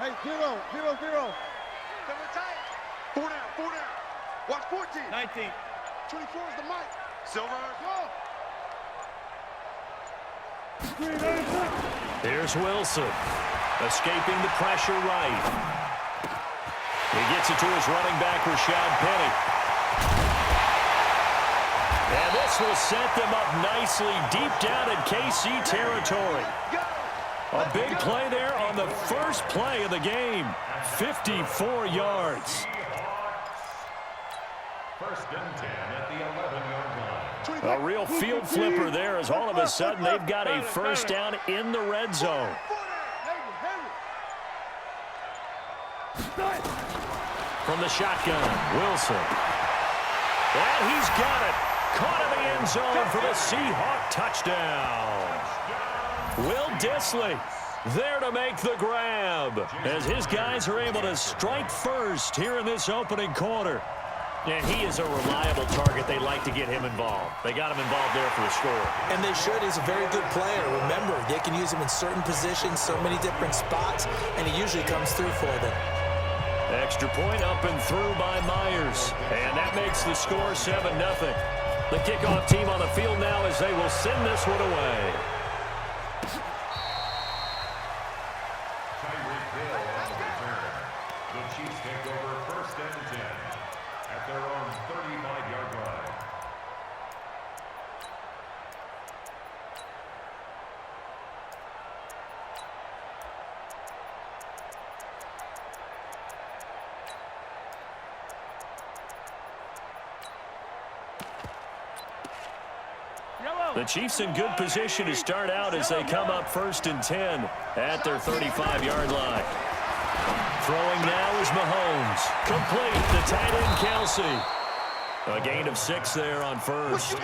Hey, 0, 0, 0. Four down. Watch 14. 19. 24 is the mic. Silver. Go. Here's Wilson, escaping the pressure right. He gets it to his running back, Rashad Penny. And this will set them up nicely deep down in KC territory. A big play there on the first play of the game. 54 yards. First and 10 at the 11-yard line. A real field flipper there as all of a sudden they've got a first down in the red zone. From the shotgun, Wilson. And he's got it. Caught in the end zone for the Seahawk touchdown. Will Dissly there to make the grab as his guys are able to strike first here in this opening quarter. And he is a reliable target. They like to get him involved. They got him involved there for the score. And they should. He's a very good player. Remember, they can use him in certain positions, so many different spots, and he usually comes through for them. Extra point up and through by Myers. And that makes the score 7-0. The kickoff team on the field now as they will send this one away. Tyreek Hill on the return. The Chiefs take over first and 10 at their own 35-yard line. The Chiefs in good position to start out as they come up first and 10 at their 35-yard line. Throwing now is Mahomes. Complete. The tight end, Kelsey. A gain of 6 there on first.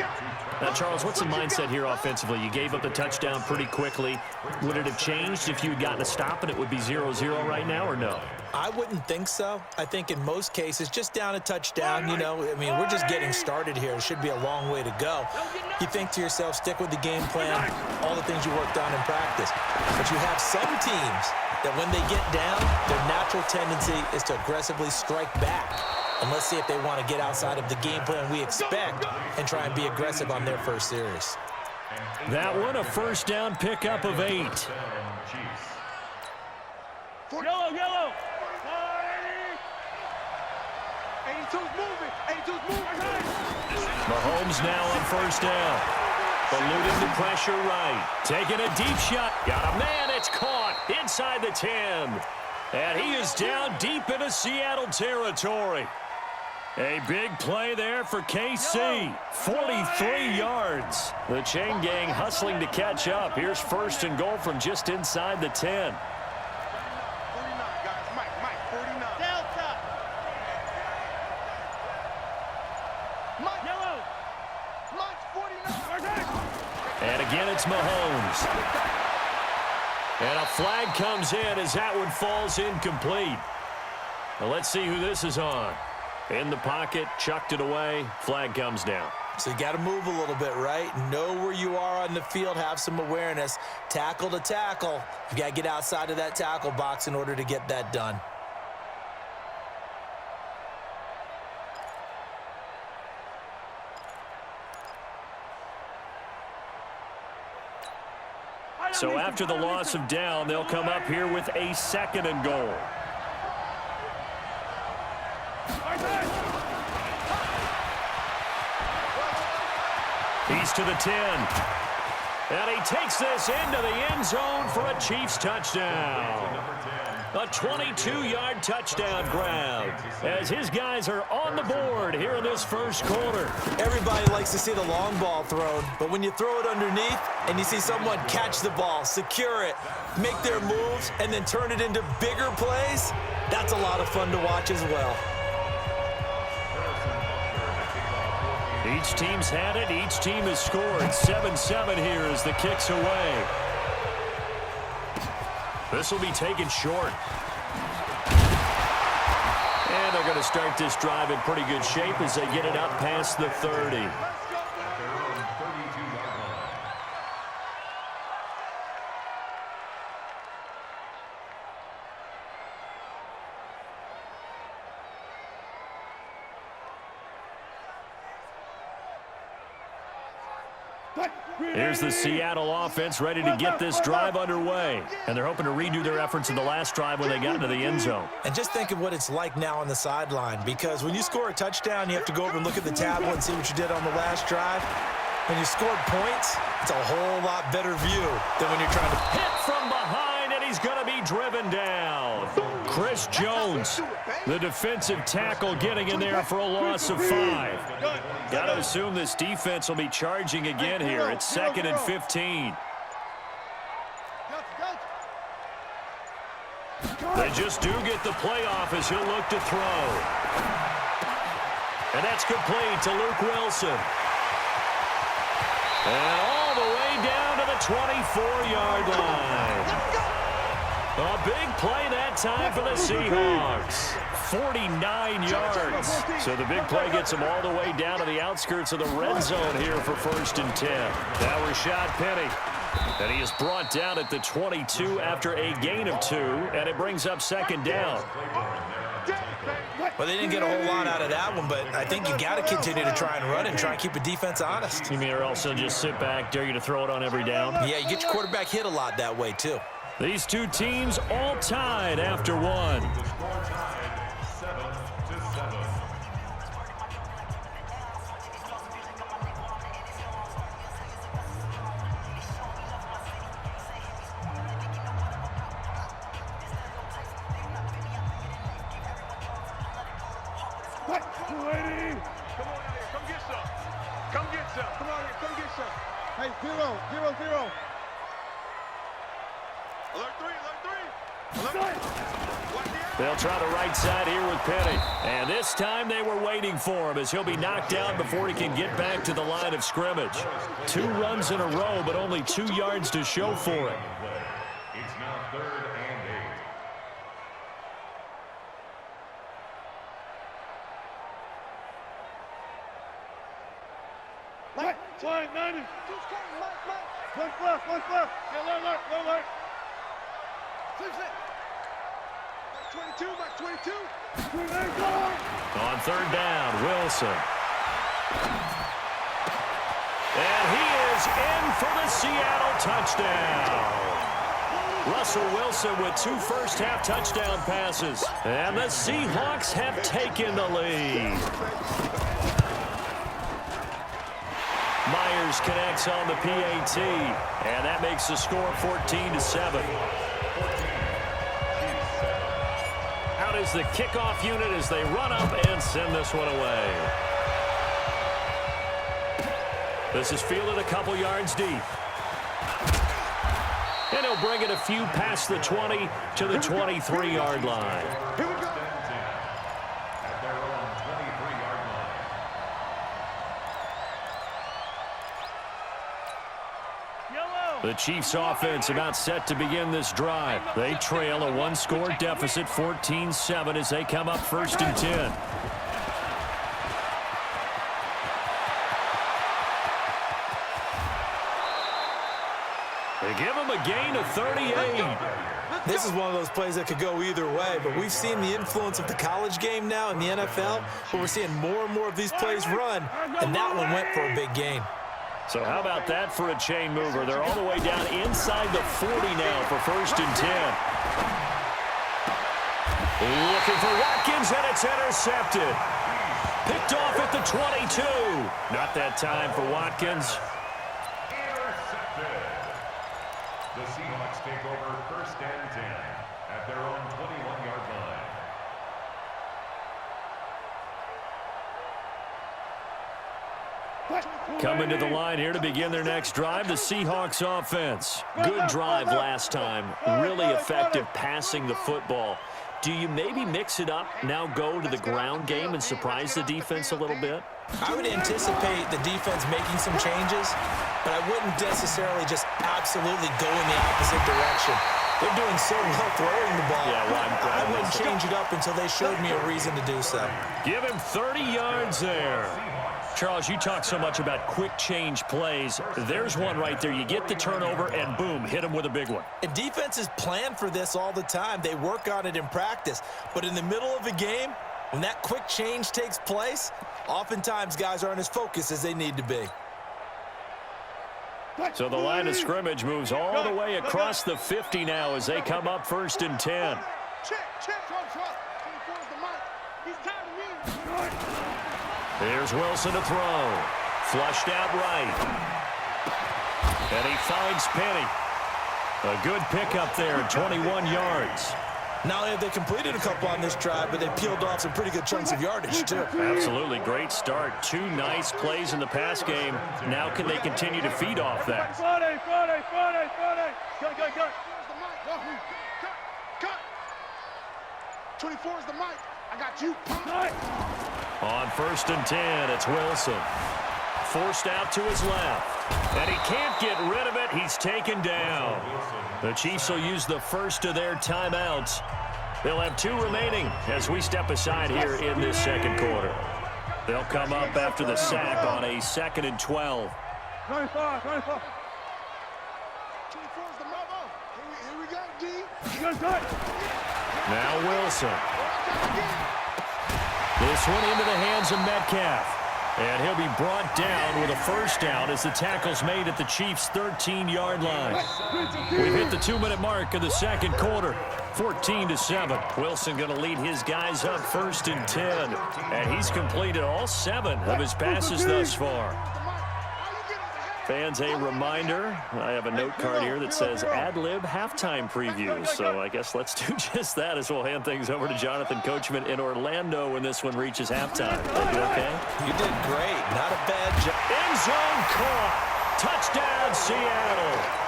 Now, Charles, what's the mindset here offensively? You gave up the touchdown pretty quickly. Would it have changed if you had gotten a stop and it would be 0-0 right now, or no? I wouldn't think so. I think in most cases, just down a touchdown, you know, I mean, we're just getting started here. It should be a long way to go. You think to yourself, stick with the game plan, all the things you worked on in practice. But you have some teams that when they get down, their natural tendency is to aggressively strike back. And let's see if they want to get outside of the game plan we expect and try and be aggressive on their first series. That one a first down pickup of 8. Yellow. 82's moving. 82's moving. Mahomes now on first down. Eluding the pressure right. Taking a deep shot. Got a man. It's caught inside the 10. And he is down deep into Seattle territory. A big play there for KC. 43 yards. The chain gang hustling to catch up. Here's first and goal from just inside the 10. 49, guys. Mike, 49. Delta. Mike. Yellow. Mike's 49. And again, it's Mahomes. And a flag comes in as that one falls incomplete. Well, let's see who this is on. In the pocket, chucked it away, flag comes down. So you got to move a little bit, right? Know where you are on the field, have some awareness. Tackle to tackle. You got to get outside of that tackle box in order to get that done. So after the loss of down, they'll come up here with a second and goal. He's to the 10. And he takes this into the end zone for a Chiefs touchdown. A 22-yard touchdown grab as his guys are on the board here in this first quarter. Everybody likes to see the long ball thrown, but when you throw it underneath and you see someone catch the ball, secure it, make their moves, and then turn it into bigger plays, that's a lot of fun to watch as well. Each team's had it. Each team has scored. 7-7 here as the kick's away. This will be taken short. And they're going to start this drive in pretty good shape as they get it up past the 30. Here's the Seattle offense ready to get this drive underway. And they're hoping to redo their efforts in the last drive when they got into the end zone. And just think of what it's like now on the sideline, because when you score a touchdown, you have to go over and look at the tablet and see what you did on the last drive. When you scored points, it's a whole lot better view than when you're trying to hit from behind, and he's going to be driven down. Chris Jones, the defensive tackle, getting in there for a loss of 5. Got to assume this defense will be charging again here. It's 2nd and 15. They just do get the play off as he'll look to throw. And that's complete to Luke Wilson. And all the way down to the 24-yard line. A big play that time for the Seahawks. 49 yards. So the big play gets them all the way down to the outskirts of the red zone here for 1st and 10. Now Rashad Penny. And he is brought down at the 22 after a gain of 2, and it brings up 2nd down. Well, they didn't get a whole lot out of that one, but I think you got to continue to try and run and try and keep the defense honest. You mean or else they'll just sit back, dare you to throw it on every down? Yeah, you get your quarterback hit a lot that way, too. These two teams all tied after 1. The score tied 7-7. Hey, 0-0-0. Alert 3, alert 3. They'll try the right side here with Penny. And this time they were waiting for him as he'll be knocked down before he can get back to the line of scrimmage. 2 runs in a row, but only 2 yards to show for it. It's now 3rd and 8. Mike, line 90. One left. Yeah, alert. 22, Mike 22. On 3rd down, Wilson. And he is in for the Seattle touchdown. Russell Wilson with 2 first-half touchdown passes. And the Seahawks have taken the lead. Myers connects on the PAT, and that makes the score 14-7. Out is the kickoff unit as they run up and send this one away. This is fielded a couple yards deep. And he'll bring it a few past the 20 to the 23-yard line. Here we go. At their own 23-yard line. The Chiefs offense about set to begin this drive. They trail a 1-score deficit, 14-7, as they come up 1st and 10. They give him a gain of 38. This is one of those plays that could go either way, but we've seen the influence of the college game now in the NFL, where we're seeing more and more of these plays run, and that one went for a big gain. So how about that for a chain mover? They're all the way down inside the 40 now for 1st and 10. Looking for Watkins, and it's intercepted. Picked off at the 22. Not that time for Watkins. Intercepted. The Seahawks take over 1st and 10 at their own 21-yard line. Coming to the line here to begin their next drive, the Seahawks offense. Good drive last time. Really effective passing the football. Do you maybe mix it up, now go to the ground game and surprise the defense a little bit? I would anticipate the defense making some changes, but I wouldn't necessarily just absolutely go in the opposite direction. They're doing so well throwing the ball. Yeah, well, I wouldn't change it up until they showed me a reason to do so. Give him 30 yards there. Charles, you talk so much about quick change plays. There's one right there. You get the turnover, and boom, hit him with a big one. And defenses plan for this all the time. They work on it in practice. But in the middle of a game, when that quick change takes place, oftentimes guys aren't as focused as they need to be. So the line of scrimmage moves all the way across the 50 now as they come up 1st and 10. Here's Wilson to throw. Flushed out right. And he finds Penny. A good pickup there at 21 yards. Not only have they completed a couple on this drive, but they peeled off some pretty good chunks of yardage, too. Absolutely. Great start. 2 nice plays in the pass game. Now can they continue to feed off that? Friday. Cut. 24 is the mic. I got you. On 1st and 10, it's Wilson. Forced out to his left. And he can't get rid of it. He's taken down. The Chiefs will use the first of their timeouts. They'll have 2 remaining as we step aside here in this second quarter. They'll come up after the sack on a 2nd and 12. 24. 24 is the mic. Here we go, D. Now Wilson. This one into the hands of Metcalf. And he'll be brought down with a first down as the tackle's made at the Chiefs' 13-yard line. We've hit the 2-minute mark of the second quarter. 14-7. Wilson going to lead his guys up 1st and 10. And he's completed all 7 of his passes thus far. Fans, a reminder, I have a note card here that says ad-lib halftime preview. So I guess let's do just that as we'll hand things over to Jonathan Coachman in Orlando when this one reaches halftime. Are you okay? You did great. Not a bad job. End zone caught. Touchdown, Seattle.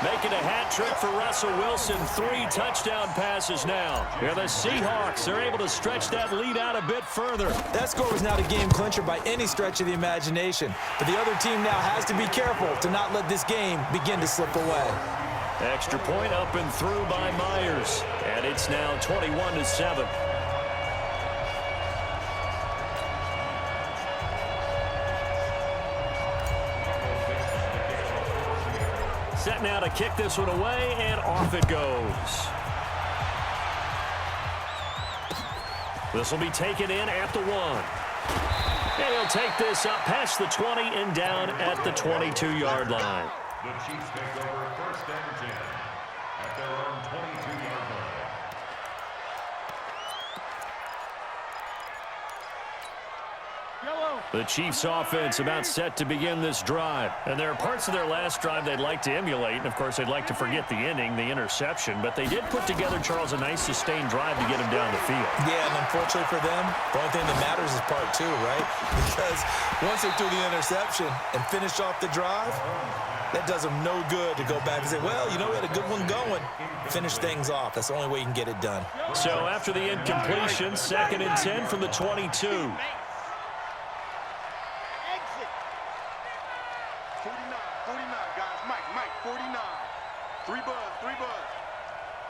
Making a hat trick for Russell Wilson. 3 touchdown passes now. Here the Seahawks are able to stretch that lead out a bit further. That score was not a game clincher by any stretch of the imagination. But the other team now has to be careful to not let this game begin to slip away. Extra point up and through by Myers. And it's now 21-7. Set now to kick this one away, and off it goes. This will be taken in at the 1. And he'll take this up past the 20 and down at the 22-yard line. The Chiefs take over 1st and 10 at their own 22-yard line. The Chiefs offense about set to begin this drive. And there are parts of their last drive they'd like to emulate. And, of course, they'd like to forget the ending, the interception. But they did put together, Charles, a nice sustained drive to get him down the field. Yeah, and unfortunately for them, the only thing that matters is part 2, right? Because once they threw the interception and finished off the drive, that does them no good to go back and say, well, you know, we had a good one going. Finish things off. That's the only way you can get it done. So after the incompletion, 2nd and 10 from the 22. 49, guys. Mike, 49. 3 buzz.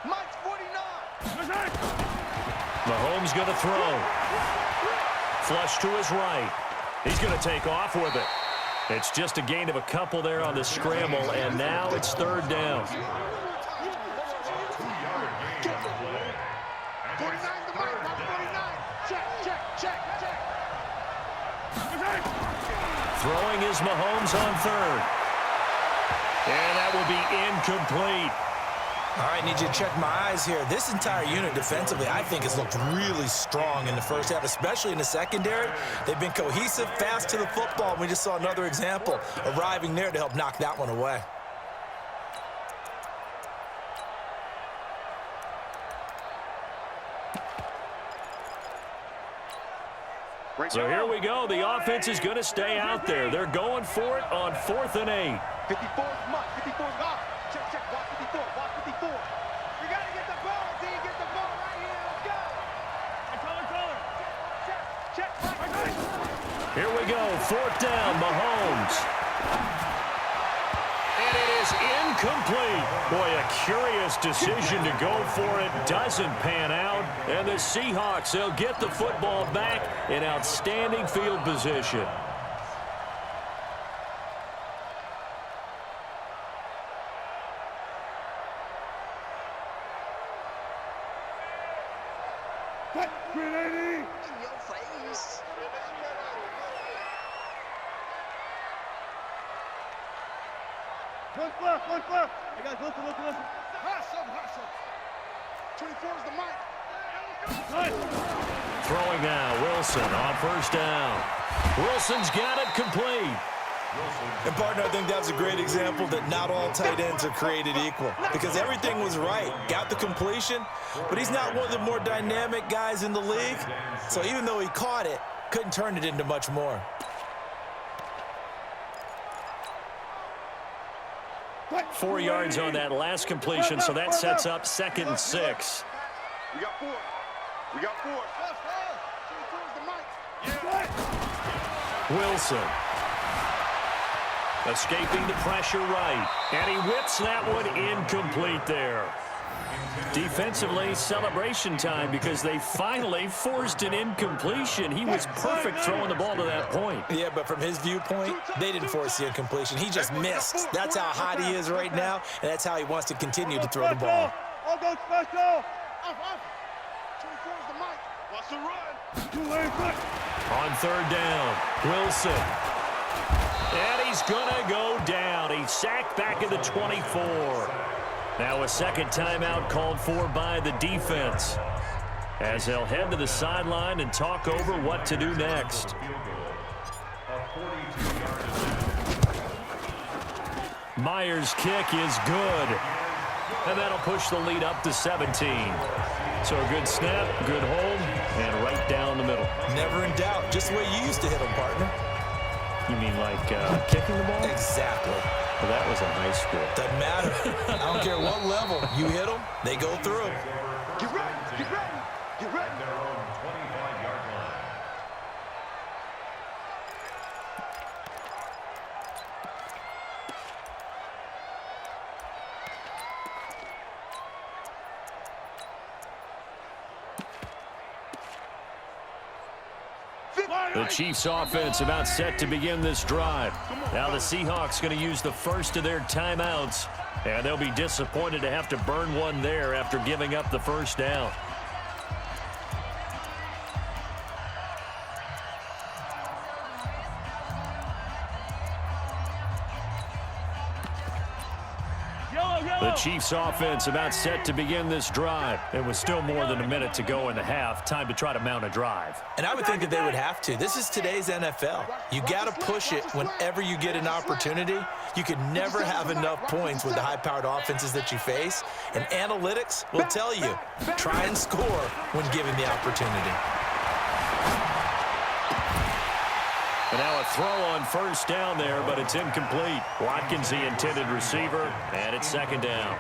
Mike's 49. Mahomes going to throw. Flush to his right. He's going to take off with it. It's just a gain of a couple there on the scramble, and now it's 3rd down. 49 the Mike, not 49. Check. Throwing is Mahomes on 3rd. And that will be incomplete. All right, need you to check my eyes here. This entire unit defensively, I think, has looked really strong in the first half, especially in the secondary. They've been cohesive, fast to the football. We just saw another example arriving there to help knock that one away. So here we go. The offense is going to stay out there. They're going for it on 4th and 8. 54 Mike, 54 God. Check. Watch 54. We got to get the ball, D. Get the ball right here. Let's go. Color. Check. Here we go. 4th down, Mahomes. And it is incomplete. Boy, a curious decision to go for it. Doesn't pan out. And the Seahawks, they'll get the football back in outstanding field position. Grenade! In your face. One clock, one clock. Hey, guys, listen, listen, listen. Hustle. 24 is the mic. Throwing now, Wilson on first down. Wilson's got it complete. And, partner, I think that's a great example that not all tight ends are created equal because everything was right. Got the completion, but he's not one of the more dynamic guys in the league. So even though he caught it, couldn't turn it into much more. What? 4 yards on that last completion, so that sets up 2nd and 6. We got 4. We got 4. 24 is the mic. Wilson. Escaping the pressure right. And he whips that one incomplete there. Defensively, celebration time because they finally forced an incompletion. He was perfect throwing the ball to that point. Yeah, but from his viewpoint, they didn't force the incompletion. He just missed. That's how hot he is right now, and that's how he wants to continue to throw the ball. I'll go special. 24 is the mic. Watch the run. Two-way quick. On 3rd down, Wilson. And he's going to go down. He's sacked back at the 24. Now a 2nd timeout called for by the defense as they'll head to the sideline and talk over what to do next. Myers' kick is good. And that'll push the lead up to 17. So a good snap, good hold, and right down the middle. Never in doubt. Just the way you used to hit them, partner. You mean like kicking the ball? Exactly. Well, that was in high school. Doesn't matter. I don't care what level. You hit them, they go through. Get ready. Get ready. Get ready. Their own 25-yard line. The Chiefs offense about set to begin this drive. Now the Seahawks going to use the first of their timeouts, and they'll be disappointed to have to burn one there after giving up the first down. The Chiefs offense about set to begin this drive. It was still more than a minute to go in the half. Time to try to mount a drive. And I would think that they would have to. This is today's NFL. You got to push it whenever you get an opportunity. You could never have enough points with the high-powered offenses that you face. And analytics will tell you, try and score when given the opportunity. And now a throw on first down there, but it's incomplete. Watkins, the intended receiver, and it's 2nd down.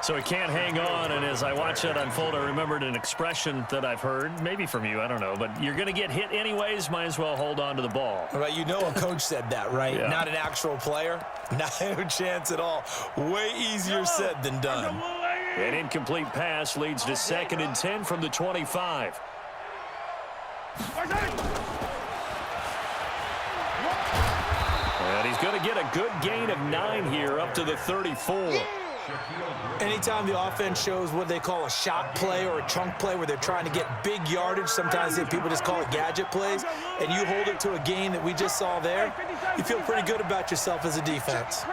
So he can't hang on, and as I watch that unfold, I remembered an expression that I've heard, maybe from you, I don't know, but you're going to get hit anyways, might as well hold on to the ball. Well, you know a coach said that, right? Yeah. Not an actual player. No chance at all. Way easier said than done. An incomplete pass leads to 2nd and 10 from the 25. And he's going to get a good gain of 9 here up to the 34. Anytime the offense shows what they call a shot play or a chunk play where they're trying to get big yardage, sometimes people just call it gadget plays, and you hold it to a gain that we just saw there, you feel pretty good about yourself as a defense.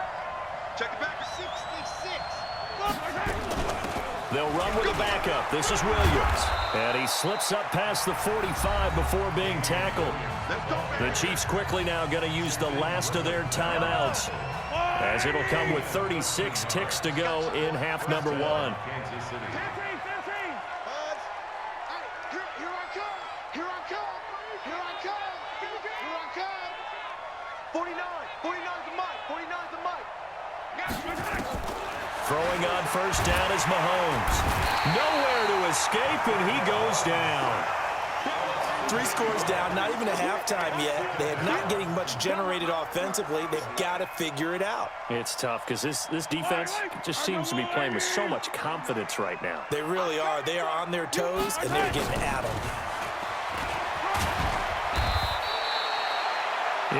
Check it back. 66. They'll run with a backup. This is Williams. And he slips up past the 45 before being tackled. The Chiefs quickly now going to use the last of their timeouts, as it'll come with 36 ticks to go in half number 1. Kansas City. 49 the mic. Throwing on first down is Mahomes. Nowhere to escape, and he goes down. 3 scores down, not even a halftime yet. They're not getting much generated offensively. They've got to figure it out. It's tough because this defense just seems to be playing with so much confidence right now. They really are. They are on their toes, and they're getting at them.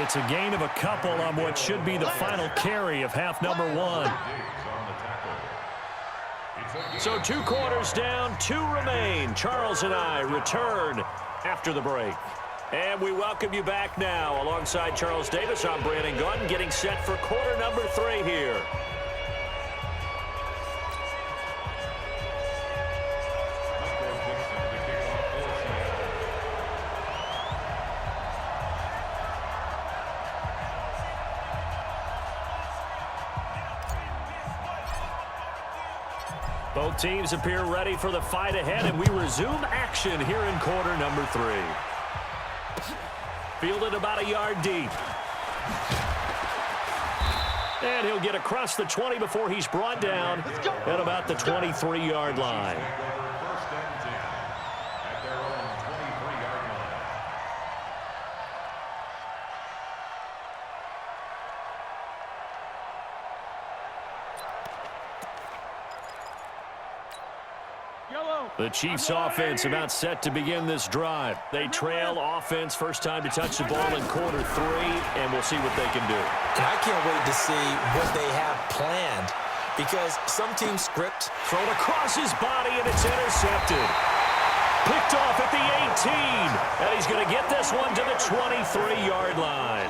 It's a gain of a couple on what should be the final carry of half number 1. So 2 quarters down, 2 remain. Charles and I return after the break. And we welcome you back now. Alongside Charles Davis, I'm Brandon Gunn, getting set for quarter number 3 here. Both teams appear ready for the fight ahead, and we resume action here in quarter number 3. Fielded about a yard deep. And he'll get across the 20 before he's brought down at about the 23-yard line. The Chiefs offense about set to begin this drive. They trail offense first time to touch the ball in quarter 3, and we'll see what they can do. And I can't wait to see what they have planned, because some teams script. Thrown across his body, and it's intercepted. Picked off at the 18, and he's going to get this one to the 23-yard line.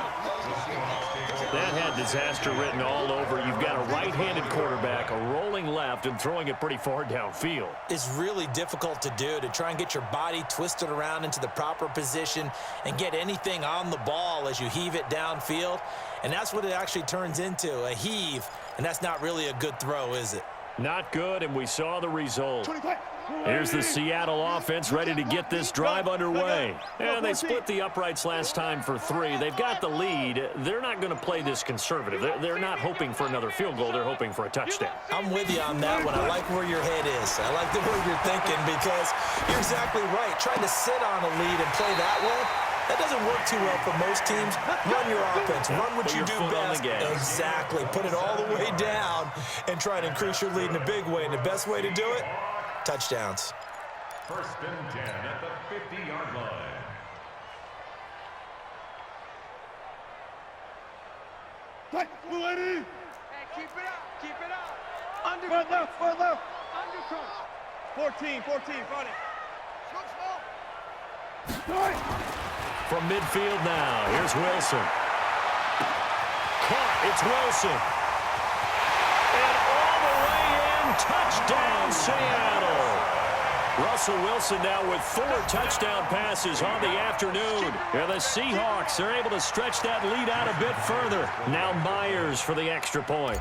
That had disaster written all over. You've got a right-handed quarterback, a rolling left, and throwing it pretty far downfield. It's really difficult to do, to try and get your body twisted around into the proper position and get anything on the ball as you heave it downfield. And that's what it actually turns into, a heave. And that's not really a good throw, is it? Not good, and we saw the result. Here's the Seattle offense ready to get this drive underway. And they split the uprights last time for 3. They've got the lead. They're not going to play this conservative. They're not hoping for another field goal. They're hoping for a touchdown. I'm with you on that one. I like where your head is. I like the way you're thinking, because you're exactly right. Trying to sit on a lead and play that way, that doesn't work too well for most teams. Run your offense. Run what you do best. Exactly. Put it all the way down and try to increase your lead in a big way. And the best way to do it, touchdowns. First and 10 at the 50-yard line. Hey, keep it up. Keep it up. Under left. Under crunch. 14, front it. From midfield now, here's Wilson. Caught, it's Wilson. And all the way in, touchdown Seattle. Russell Wilson now with 4 touchdown passes on the afternoon. And the Seahawks are able to stretch that lead out a bit further. Now Myers for the extra point.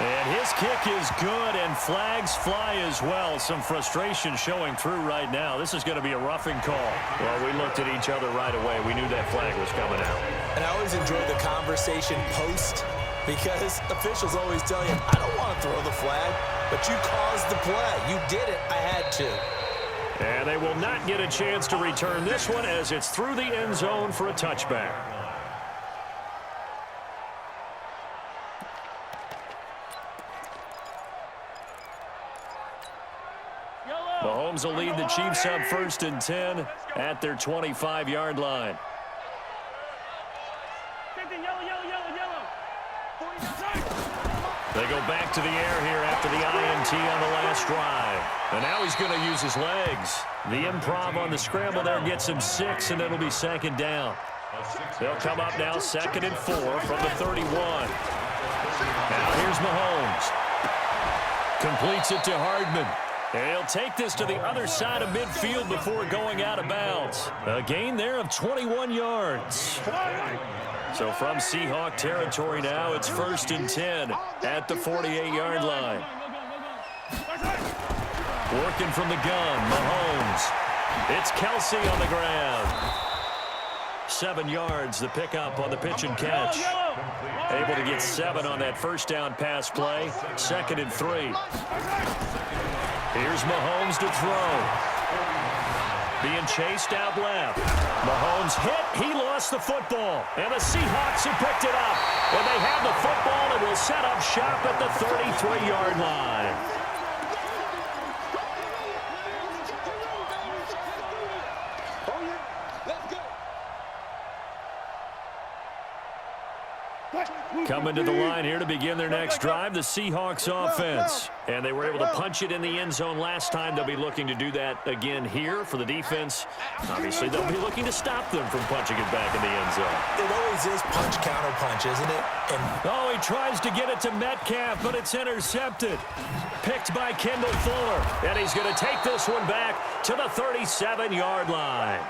And his kick is good, and flags fly as well. Some frustration showing through right now. This is going to be a roughing call. Well, we looked at each other right away. We knew that flag was coming out. And I always enjoy the conversation post, because officials always tell you, I don't want to throw the flag, but you caused the play. You did it. I had to. And they will not get a chance to return this one, as it's through the end zone for a touchback. Mahomes will lead the Chiefs up first and 10 at their 25-yard line. They go back to the air here after the INT on the last drive. And now he's going to use his legs. The improv on the scramble there gets him 6, and it'll be second down. They'll come up now 2nd and 4 from the 31. Now here's Mahomes. Completes it to Hardman. And he'll take this to the other side of midfield before going out of bounds. A gain there of 21 yards. So from Seahawk territory now, it's 1st and 10 at the 48-yard line. Working from the gun, Mahomes. It's Kelsey on the ground. 7 yards, the pickup on the pitch and catch. Able to get 7 on that first down pass play. 2nd and 3. Here's Mahomes to throw. Being chased out left. Mahomes hit. He lost the football. And the Seahawks have picked it up. And they have the football and will set up shop at the 33-yard line. Coming to the line here to begin their next drive, the Seahawks offense. And they were able to punch it in the end zone last time. They'll be looking to do that again here for the defense. Obviously, they'll be looking to stop them from punching it back in the end zone. It always is punch-counter-punch, isn't it? Oh, he tries to get it to Metcalf, but it's intercepted. Picked by Kendall Fuller. And he's going to take this one back to the 37-yard line.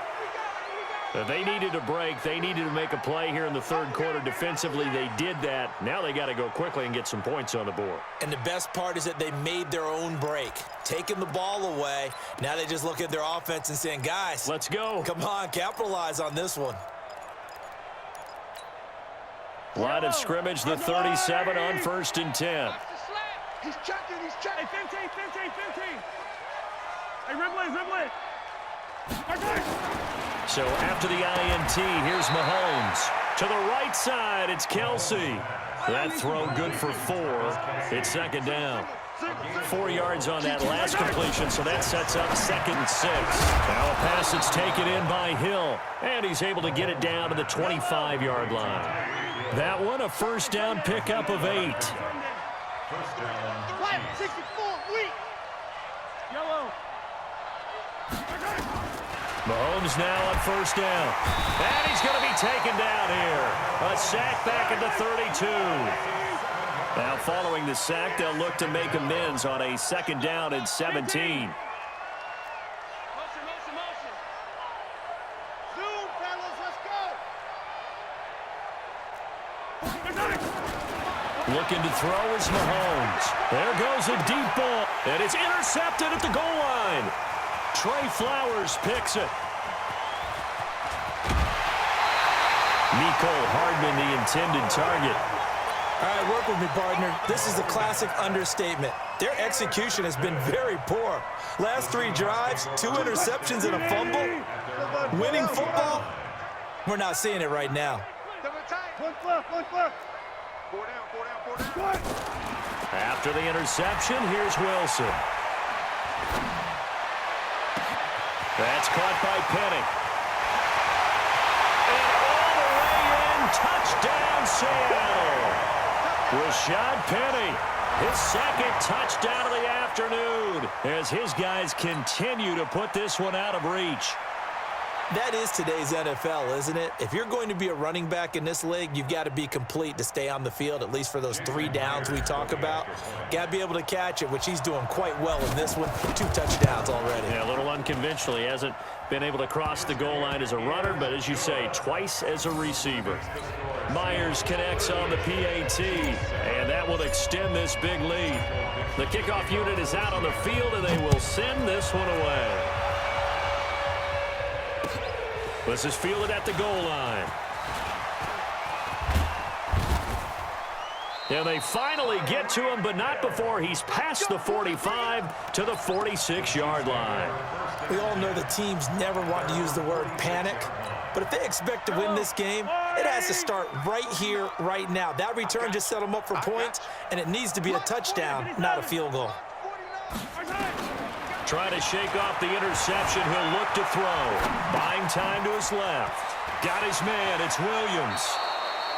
They needed a break. They needed to make a play here in the third quarter. Defensively, they did that. Now they got to go quickly and get some points on the board. And the best part is that they made their own break, taking the ball away. Now they just look at their offense and saying, guys, let's go. Come on, capitalize on this one. Line of scrimmage, the 37 on 1st and 10. He's checking. Hey, 15. Hey, Ribley. So after the INT, here's Mahomes. To the right side, it's Kelsey. That throw good for 4. It's second down. 4 yards on that last completion, so that sets up 2nd and 6. Now a pass that's taken in by Hill, and he's able to get it down to the 25-yard line. That one, a first down pickup of 8. First down. 64, weak. Yellow. Mahomes now on first down. And he's going to be taken down here. A sack back at the 32. Now following the sack, they'll look to make amends on a 2nd down and 17. Motion. Zoom, fellas, let's go. Looking to throw is Mahomes. There goes a deep ball. And it's intercepted at the goal line. Trey Flowers picks it. Mecole Hardman, the intended target. All right, work with me, partner. This is a classic understatement. Their execution has been very poor. Last 3 drives, 2 interceptions and a fumble. Winning football, we're not seeing it right now. One left. 4 down. After the interception, here's Wilson. That's caught by Penny. And all the way in, touchdown Seattle. Rashad Penny, his 2nd touchdown of the afternoon as his guys continue to put this one out of reach. That is today's NFL, isn't it? If you're going to be a running back in this league, you've got to be complete to stay on the field, at least for those 3 downs we talk about. Got to be able to catch it, which he's doing quite well in this one. 2 touchdowns already. Yeah, a little unconventional. He hasn't been able to cross the goal line as a runner, but as you say, twice as a receiver. Myers connects on the PAT, and that will extend this big lead. The kickoff unit is out on the field, and they will send this one away. This is fielded at the goal line. And they finally get to him, but not before he's past the 45 to the 46-yard line. We all know the teams never want to use the word panic, but if they expect to win this game, it has to start right here, right now. That return just set them up for points, and it needs to be a touchdown, not a field goal. Trying to shake off the interception. He'll look to throw. Buying time to his left. Got his man. It's Williams.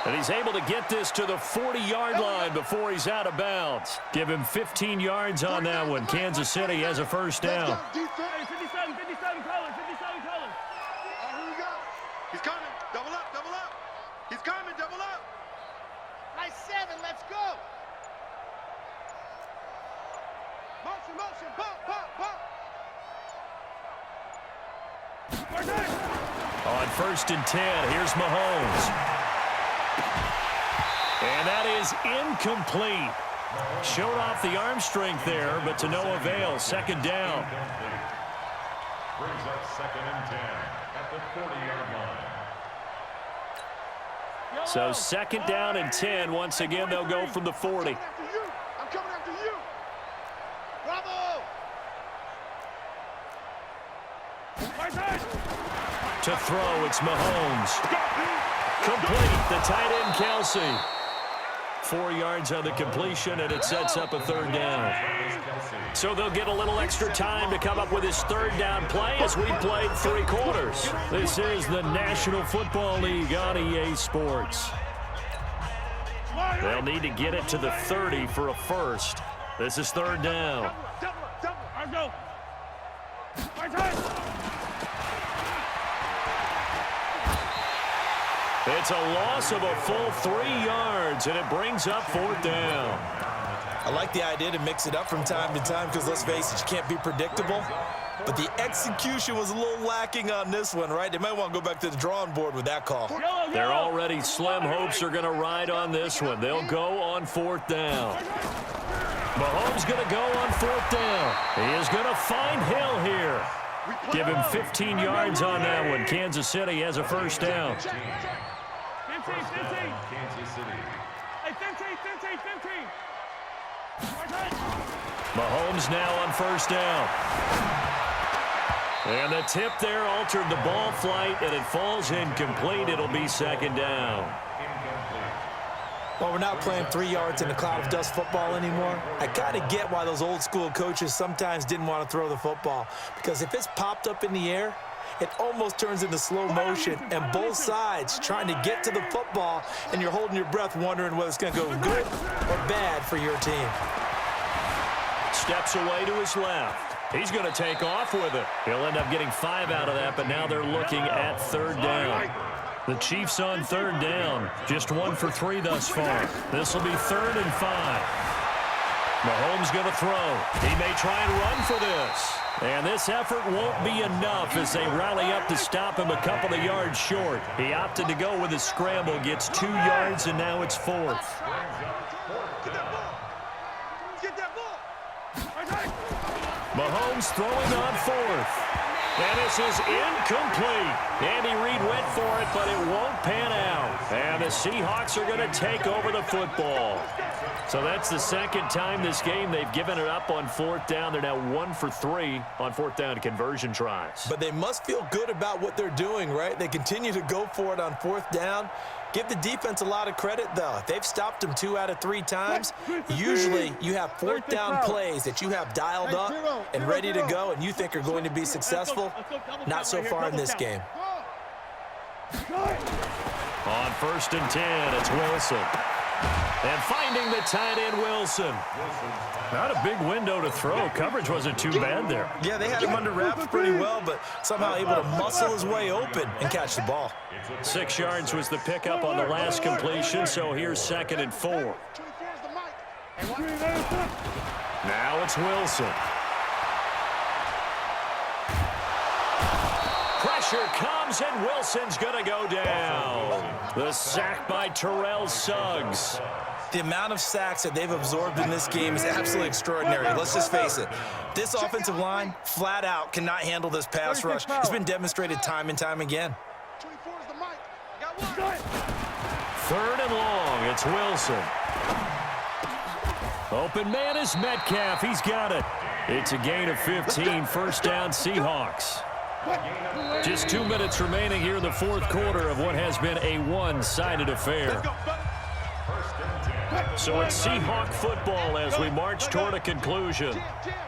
And he's able to get this to the 40-yard line before he's out of bounds. Give him 15 yards on that one. Kansas City has a first down. 57 colors. Here we go. He's coming. Double up. He's coming. Double up. Nice 7. Let's go. Motion. Bump. On 1st and 10, here's Mahomes. And that is incomplete. Showed off the arm strength there, but to no avail. 2nd down. Brings up 2nd and 10 at the 40-yard line. So 2nd down and 10. Once again, they'll go from the 40. I'm coming after you. Bravo. To throw, it's Mahomes. Complete, the tight end, Kelsey. 4 yards on the completion, and it sets up a 3rd down. So they'll get a little extra time to come up with his 3rd down play as we played 3 quarters. This is the National Football League on EA Sports. They'll need to get it to the 30 for a first. This is third down. It's a loss of a full 3 yards, and it brings up fourth down. I like the idea to mix it up from time to time because, let's face it, you can't be predictable. But the execution was a little lacking on this one, right? They might want to go back to the drawing board with that call. Their already slim hopes are going to ride on this one. They'll go on fourth down. Mahomes going to go on fourth down. He is going to find Hill here. Give him 15 yards on that one. Kansas City has a first down. Kansas City. Mahomes now on first down. And the tip there altered the ball flight, and it falls incomplete. It'll be second down. Well, we're not playing 3 yards in a cloud of dust football anymore. I kind of get why those old school coaches sometimes didn't want to throw the football, because if it's popped up in the air, it almost turns into slow motion, and both sides trying to get to the football, and you're holding your breath wondering whether it's going to go good or bad for your team. Steps away to his left. He's going to take off with it. He'll end up getting 5 out of that, but now they're looking at third down. The Chiefs on third down. Just 1 for 3 thus far. This will be 3rd and 5. Mahomes going to throw. He may try and run for this. And this effort won't be enough as they rally up to stop him a couple of yards short. He opted to go with a scramble, gets 2 yards, and now it's 4th. Mahomes throwing on 4th. And this is incomplete. Andy Reid went for it, but it won't pan out. And the Seahawks are going to take over the football. So that's the second time this game they've given it up on fourth down. They're now 1 for 3 on fourth down conversion tries. But they must feel good about what they're doing, right? They continue to go for it on fourth down. Give the defense a lot of credit, though. They've stopped them 2 out of 3 times. Usually, you have fourth down plays that you have dialed up and ready to go and you think are going to be successful. Not so far in this game. On 1st and 10, it's Wilson. And finding the tight end, Wilson. Not a big window to throw. Coverage wasn't too bad there. Yeah, they had him under wraps pretty well, but somehow able to muscle his way open and catch the ball. 6 yards was the pickup on the last completion, so here's 2nd and 4. Now it's Wilson. Pressure comes, and Wilson's going to go down. The sack by Terrell Suggs. The amount of sacks that they've absorbed in this game is absolutely extraordinary. Let's just face it. This offensive line, flat out, cannot handle this pass rush. It's been demonstrated time and time again. 3rd and long, it's Wilson. Open man is Metcalf. He's got it. It's a gain of 15, first down Seahawks. Just 2 minutes remaining here in the 4th quarter of what has been a one-sided affair. So it's Seahawk football as we march toward a conclusion.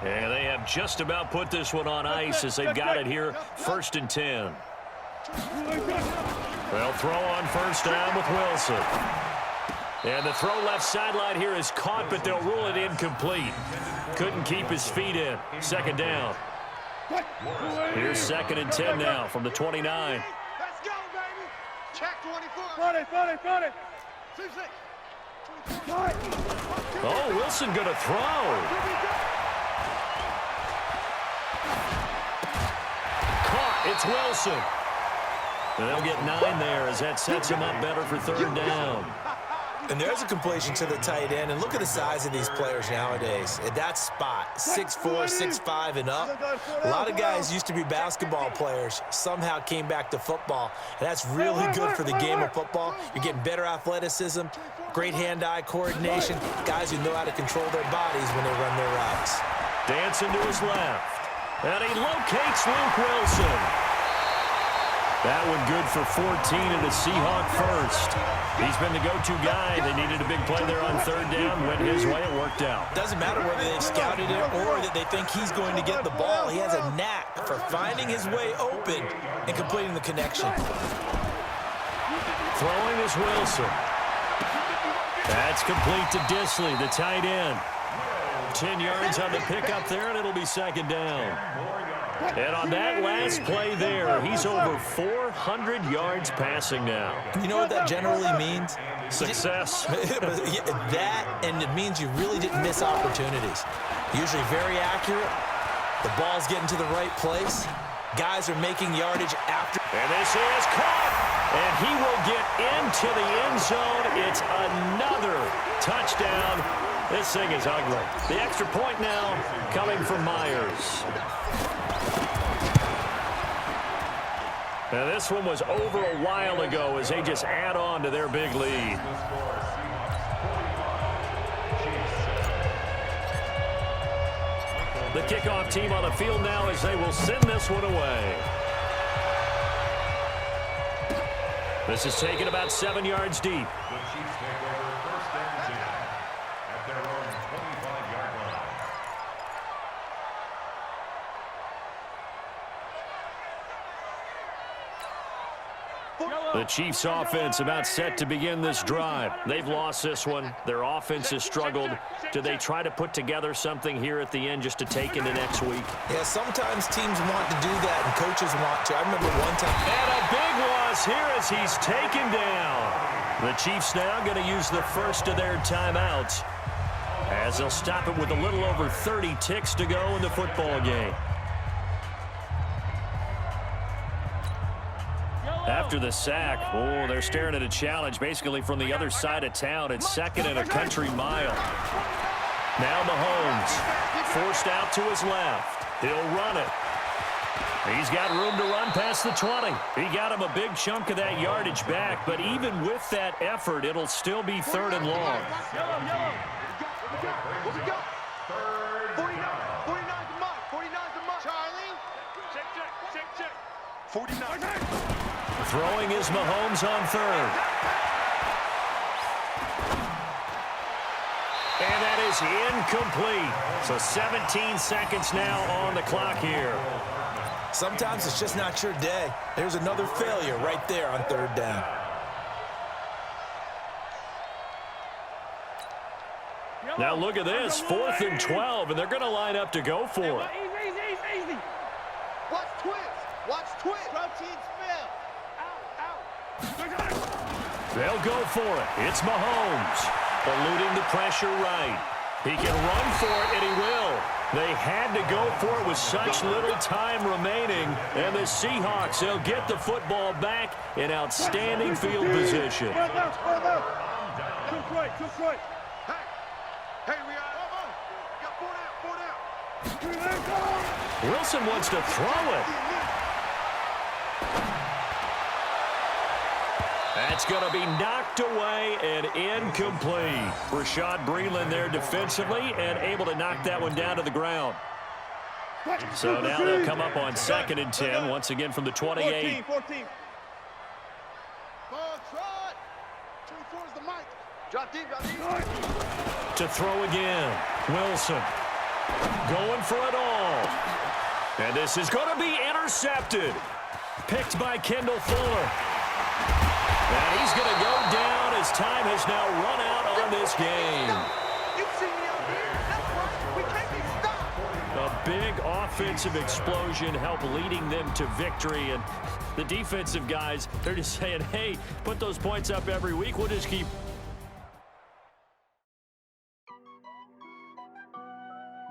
And they have just about put this one on ice as they've got it here, 1st and 10. They'll throw on first down with Wilson. And the throw left sideline here is caught, but they'll rule it incomplete. Couldn't keep his feet in. 2nd down. Here's 2nd and 10 now from the 29. Let's go, baby. Check 24. Run it. Oh, Wilson going to throw. Caught. It's Wilson. And they'll get 9 there as that sets him up better for 3rd down. And there's a completion to the tight end. And look at the size of these players nowadays. At that spot, 6'4", 6'5", and up. A lot of guys used to be basketball players, somehow came back to football. And that's really good for the game of football. You're getting better athleticism, great hand-eye coordination, guys who know how to control their bodies when they run their routes. Dancing to his left. And he locates Luke Wilson. That one good for 14 and a Seahawk first. He's been the go-to guy. They needed a big play there on 3rd down. Went his way. It worked out. Doesn't matter whether they've scouted it or that they think he's going to get the ball. He has a knack for finding his way open and completing the connection. Throwing is Wilson. That's complete to Disley, the tight end. 10 yards on the pickup there, and it'll be second down. And on that last play there, he's over 400 yards passing now. You know what that generally means? Success. That, and it means you really didn't miss opportunities. Usually very accurate. The ball's getting to the right place. Guys are making yardage after. And this is caught. And he will get into the end zone. It's another touchdown. This thing is ugly. The extra point now coming from Myers. Now this one was over a while ago as they just add on to their big lead. The kickoff team on the field now as they will send this one away. This is taken about 7 yards deep. The Chiefs take over first and 10 at their own 25-yard line. The Chiefs offense about set to begin this drive. They've lost this one. Their offense has struggled. Do they try to put together something here at the end just to take into next week? Yeah, sometimes teams want to do that and coaches want to. I remember one time. And a big loss here as he's taken down. The Chiefs now going to use the first of their timeouts as they'll stop it with a little over 30 ticks to go in the football game. After the sack, oh, they're staring at a challenge basically from the other side of town. It's second and a country mile. Now Mahomes forced out to his left. He'll run it. He's got room to run past the 20. He got him a big chunk of that yardage back, but even with that effort, it'll still be third and long. Throwing is Mahomes on third. And that is incomplete. So 17 seconds now on the clock here. Sometimes it's just not your day. There's another failure right there on third down. Now look at this, 4th and 12, and they're going to line up to go for it. Easy. Watch twist. Watch twist. They'll go for it. It's Mahomes. Eluding the pressure right. He can run for it, and he will. They had to go for it with such little time remaining. And the Seahawks, they'll get the football back in outstanding field position. Hey, we got 4 down. Wilson wants to throw it. That's going to be knocked away and incomplete. Rashad Breeland there defensively and able to knock that one down to the ground. So now they'll come up on 2nd and 10, once again from the 28. 14. Drop deep. To throw again. Wilson going for it all. And this is going to be intercepted. Picked by Kendall Fuller. And he's going to go down as time has now run out on this game. A big offensive explosion helped leading them to victory. And the defensive guys, they're just saying, hey, put those points up every week. We'll just keep